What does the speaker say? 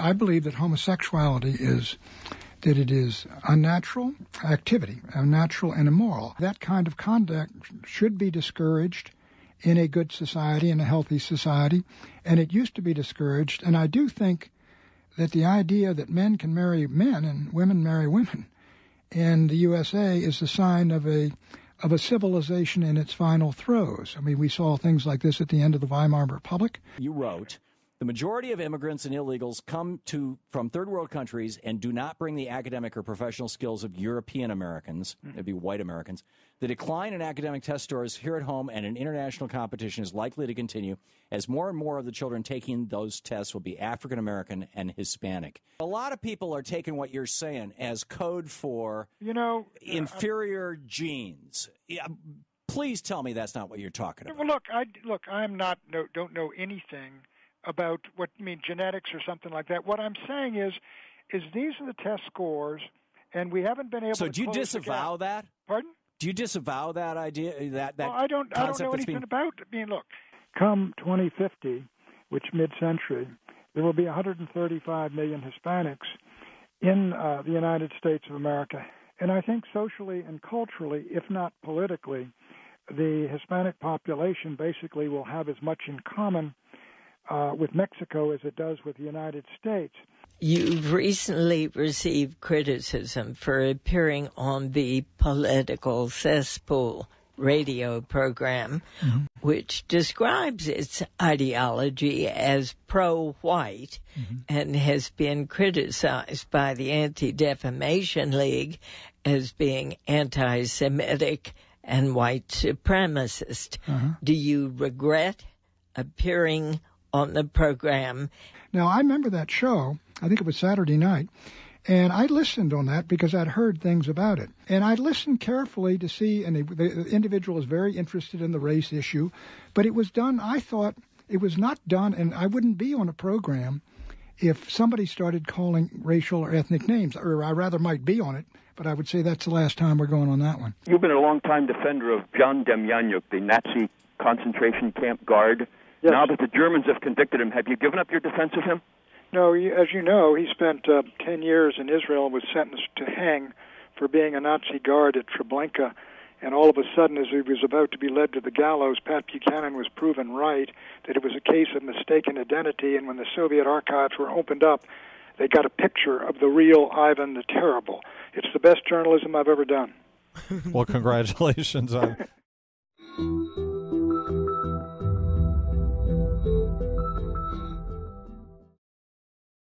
I believe that homosexuality is unnatural activity, unnatural and immoral. That kind of conduct should be discouraged in a good society, in a healthy society, and it used to be discouraged. And I do think that the idea that men can marry men and women marry women in the USA is a sign of a civilization in its final throes. I mean, we saw things like this at the end of the Weimar Republic. You wrote, the majority of immigrants and illegals come from third world countries and do not bring the academic or professional skills of European Americans, that'd be white Americans. The decline in academic test scores here at home and in international competition is likely to continue as more and more of the children taking those tests will be African American and Hispanic. A lot of people are taking what you're saying as code for, inferior genes. Yeah, please tell me that's not what you're talking about. Well, don't know anything about genetics or something like that. What I'm saying is these are the test scores, and we haven't been able to. So do you disavow that? Pardon? Do you disavow that idea? That well, I don't know anything about it. I mean, look, come 2050, which mid-century, there will be 135 million Hispanics in the United States of America, and I think socially and culturally, if not politically, the Hispanic population basically will have as much in common with Mexico as it does with the United States. You've recently received criticism for appearing on the Political Cesspool radio program, which describes its ideology as pro-white and has been criticized by the Anti-Defamation League as being anti-Semitic and white supremacist. Do you regret appearing on the program? Now, I remember that show. I think it was Saturday night. And I listened on that because I'd heard things about it. And I listened carefully to see, and the individual is very interested in the race issue. But it was done, I thought, it was not done, and I wouldn't be on a program if somebody started calling racial or ethnic names, or I rather might be on it, but I would say that's the last time we're going on that one. You've been a long-time defender of John Demjanjuk, the Nazi concentration camp guard. Yes. Now that the Germans have convicted him, have you given up your defense of him? No, as you know, he spent 10 years in Israel and was sentenced to hang for being a Nazi guard at Treblinka. And all of a sudden, as he was about to be led to the gallows, Pat Buchanan was proven right that it was a case of mistaken identity. And when the Soviet archives were opened up, they got a picture of the real Ivan the Terrible. It's the best journalism I've ever done. Well, congratulations on